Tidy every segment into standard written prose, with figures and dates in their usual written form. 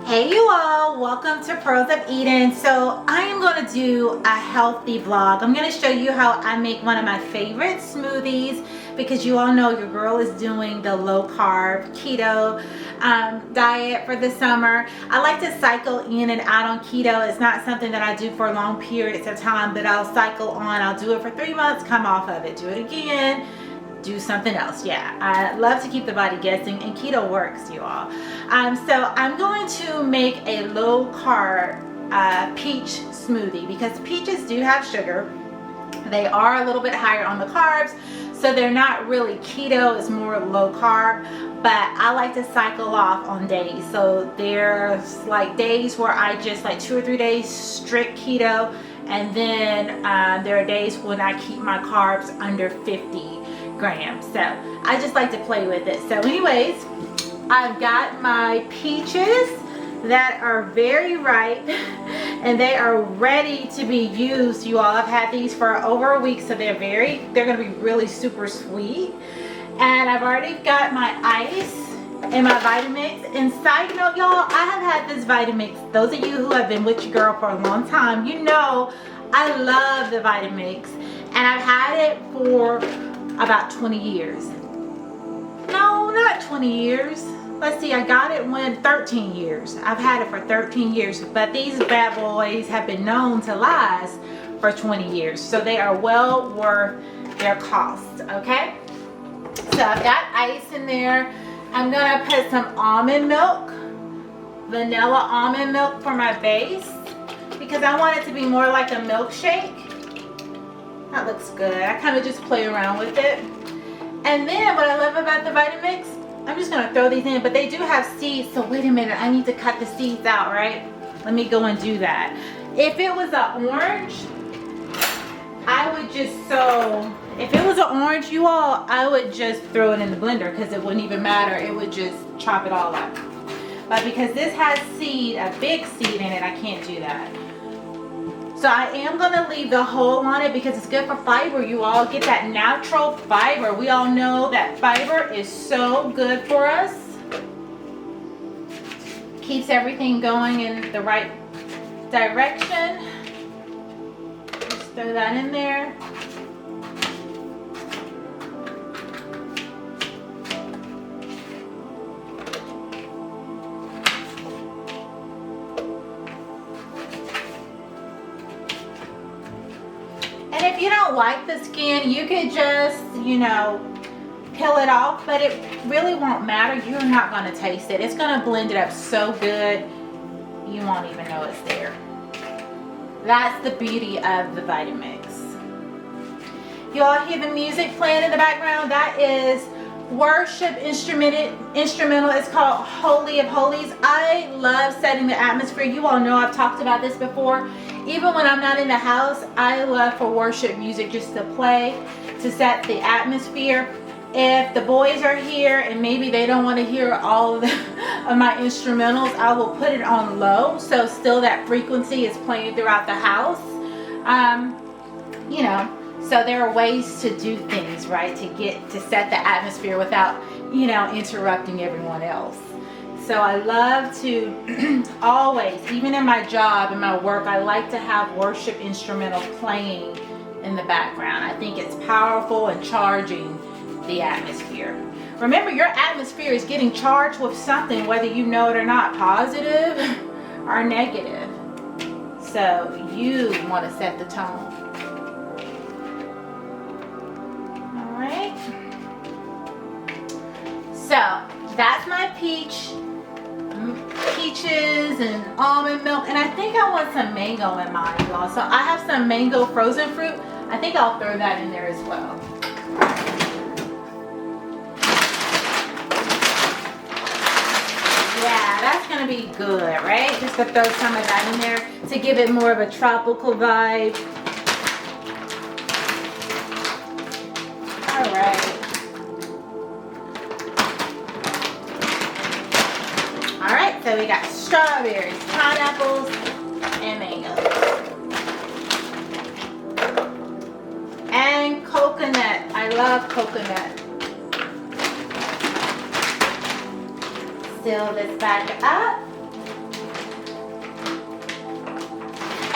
Hey you all, welcome to Pearls of Eden. So I am going to do a healthy vlog. I'm going to show you how I make one of my favorite smoothies because you all know your girl is doing the low carb keto diet for the summer. I like to cycle in and out on keto. It's not something that I do for long periods of time, but I'll cycle on. I'll do it for 3 months, come off of it, do it again, do something else. Yeah, I love to keep the body guessing, and keto works, you all. So I'm going to make a low carb peach smoothie because peaches do have sugar. They are a little bit higher on the carbs, so they're not really keto, it's more low carb, but I like to cycle off on days. So there's like days where I just like 2 or 3 days strict keto, and then there are days when I keep my carbs under 50 grams. So I just like to play with it. So anyways, I've got my peaches that are very ripe and they are ready to be used, you all. I've had these for over a week, so they're going to be really super sweet. And I've already got my ice and my Vitamix. And side note, y'all, I have had this Vitamix. Those of you who have been with your girl for a long time, you know I love the Vitamix, and I've had it for about 20 years. No, not 20 years. Let's see, I got it when 13 years. I've had it for 13 years, but these bad boys have been known to last for 20 years. So they are well worth their cost, okay? So I've got ice in there. I'm gonna put some almond milk, vanilla almond milk for my base, because I want it to be more like a milkshake. That looks good. I kind of just play around with it. And then what I love about the Vitamix, I'm just going to throw these in, but they do have seeds. So wait a minute, I need to cut the seeds out, right? Let me go and do that. If it was an orange, I would just if it was an orange, you all, I would just throw it in the blender because it wouldn't even matter. It would just chop it all up. But because this has seed, a big seed in it, I can't do that. So I am going to leave the hole on it because it's good for fiber. You all get that natural fiber. We all know that fiber is so good for us. Keeps everything going in the right direction. Just throw that in there. And if you don't like the skin, you could just, you know, peel it off, but it really won't matter. You're not going to taste it. It's going to blend it up so good, you won't even know it's there. That's the beauty of the Vitamix. You all hear the music playing in the background? That is worship instrumental. It's called Holy of Holies. I love setting the atmosphere. You all know I've talked about this before. Even when I'm not in the house, I love for worship music just to play, to set the atmosphere. If the boys are here and maybe they don't want to hear all of my instrumentals, I will put it on low, so still that frequency is playing throughout the house. You know, so there are ways to do things, right, to set the atmosphere without, you know, interrupting everyone else. So I love to always, even in my job, in my work, I like to have worship instrumental playing in the background. I think it's powerful and charging the atmosphere. Remember, your atmosphere is getting charged with something, whether you know it or not, positive or negative. So you want to set the tone. All right. So that's my peaches and almond milk, and I think I want some mango in mine, y'all. So I have some mango frozen fruit. I think I'll throw that in there as well. Yeah, that's gonna be good, right? Just to throw some of that in there to give it more of a tropical vibe. All right. All right, so we got strawberries, pineapples, and mangoes. And coconut. I love coconut. Seal this back up.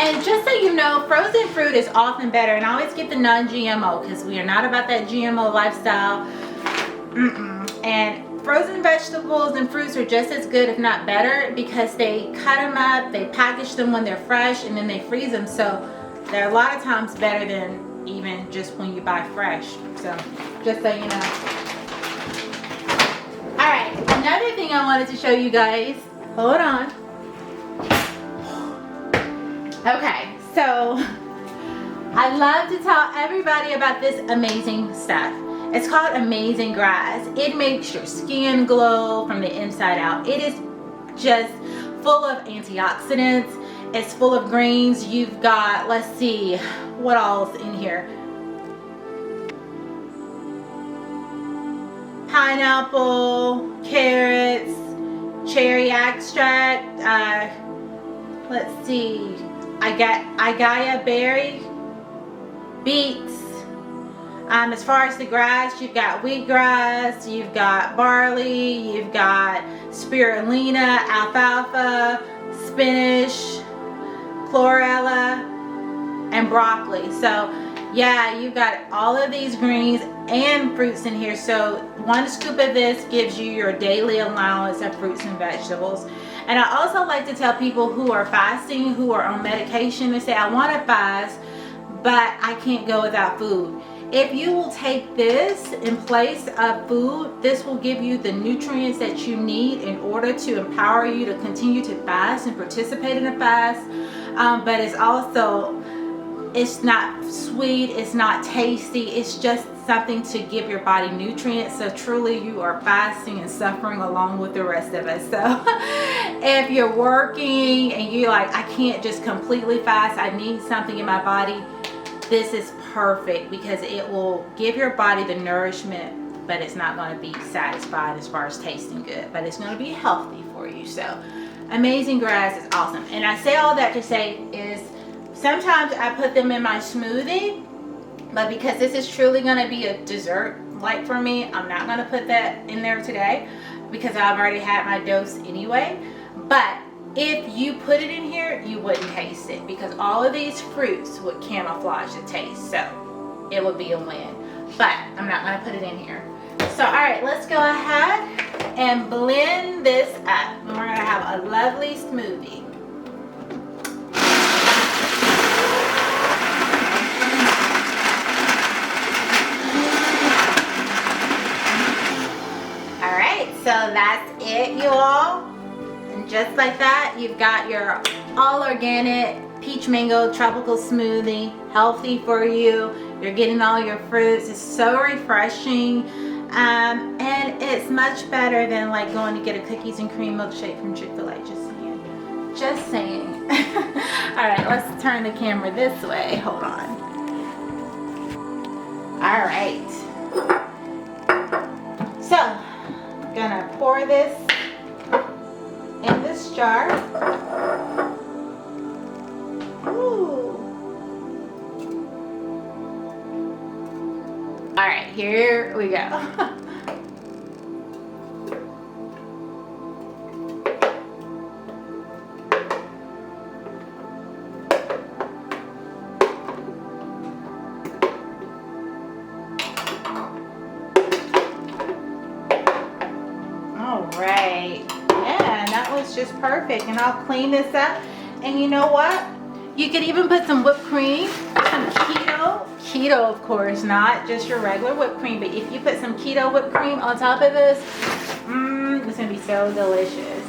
And just so you know, frozen fruit is often better, and I always get the non-GMO because we are not about that GMO lifestyle. And frozen vegetables and fruits are just as good, if not better, because they cut them up, they package them when they're fresh, and then they freeze them. So they're a lot of times better than even just when you buy fresh. So just so you know. All right, another thing I wanted to show you guys. Hold on. Okay, so I love to tell everybody about this amazing stuff. It's called Amazing Grass. It makes your skin glow from the inside out. It is just full of antioxidants. It's full of greens. You've got, let's see, what else in here? Pineapple, carrots, cherry extract. Let's see. I got agaya berry, beets. As far as the grass, you've got wheatgrass, you've got barley, you've got spirulina, alfalfa, spinach, chlorella, and broccoli. So yeah, you've got all of these greens and fruits in here. So one scoop of this gives you your daily allowance of fruits and vegetables. And I also like to tell people who are fasting, who are on medication, and say, I want to fast, but I can't go without food. If you will take this in place of food, this will give you the nutrients that you need in order to empower you to continue to fast and participate in a fast. But it's also, it's not sweet, it's not tasty, it's just something to give your body nutrients. So truly you are fasting and suffering along with the rest of us. So if you're working and you're like, I can't just completely fast, I need something in my body, this is perfect because it will give your body the nourishment, but it's not going to be satisfied as far as tasting good, but it's going to be healthy for you. So Amazing Grass is awesome. And I say all that to say is sometimes I put them in my smoothie, but because this is truly going to be a dessert like for me, I'm not going to put that in there today because I've already had my dose anyway. But if you put it in here, you wouldn't taste it because all of these fruits would camouflage the taste. So it would be a win, but I'm not going to put it in here. So all right, let's go ahead and blend this up, and we're going to have a lovely smoothie. All right, so that's it, you all. And just like that, you've got your all organic peach mango tropical smoothie, healthy for you. You're getting all your fruits. It's so refreshing, and it's much better than like going to get a cookies and cream milkshake from Chick-fil-A. Just saying. All right, let's turn the camera this way. Hold on. All right. So, I'm gonna pour this in this jar. Ooh. All right, here we go. All right. Yeah, that was just perfect. And I'll clean this up. And you know what? You could even put some whipped cream, some keto of course, not just your regular whipped cream, but if you put some keto whipped cream on top of this, it's gonna be so delicious.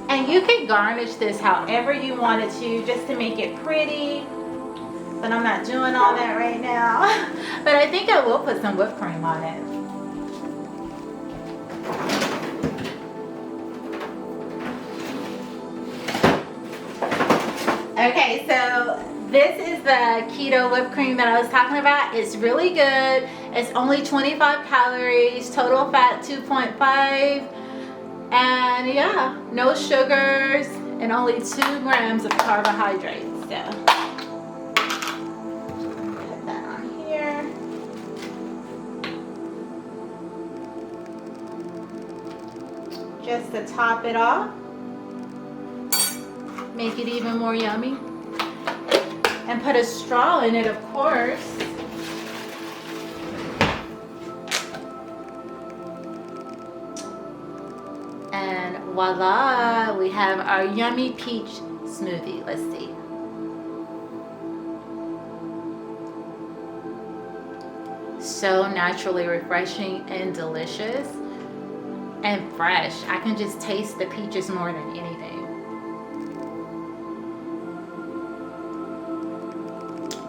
And you can garnish this however you wanted to, just to make it pretty, but I'm not doing all that right now. But I think I will put some whipped cream on it. Okay, so this is the keto whipped cream that I was talking about. It's really good. It's only 25 calories, total fat 2.5, and yeah, no sugars and only 2 grams of carbohydrates. So put that on here. Just to top it off. make it even more yummy. And put a straw in it, of course. And voila, we have our yummy peach smoothie. Let's see. So naturally refreshing and delicious and fresh. I can just taste the peaches more than anything.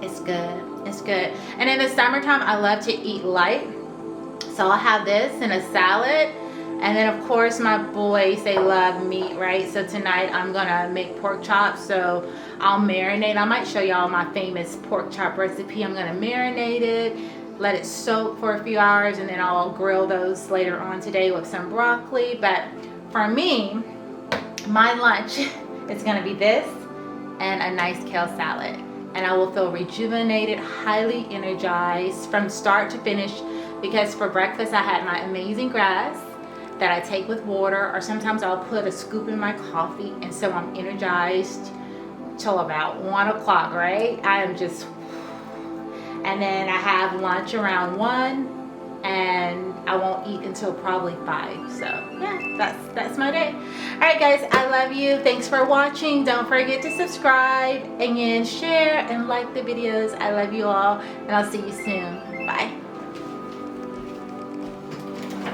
It's good. It's good. And in the summertime, I love to eat light. So I'll have this in a salad. And then of course my boys, they love meat, right? So tonight I'm gonna make pork chops. So I'll marinate. I might show y'all my famous pork chop recipe. I'm gonna marinate it, let it soak for a few hours, and then I'll grill those later on today with some broccoli. But for me, my lunch is gonna be this and a nice kale salad. And I will feel rejuvenated, highly energized from start to finish, because for breakfast I had my amazing grass that I take with water, or sometimes I'll put a scoop in my coffee, and so I'm energized till about 1 o'clock, right? I am just, and then I have lunch around 1, and I won't eat until probably 5. So yeah, that's my day. All right guys, I love you. Thanks for watching. Don't forget to subscribe and share and like the videos. I love you all, and I'll see you soon. Bye.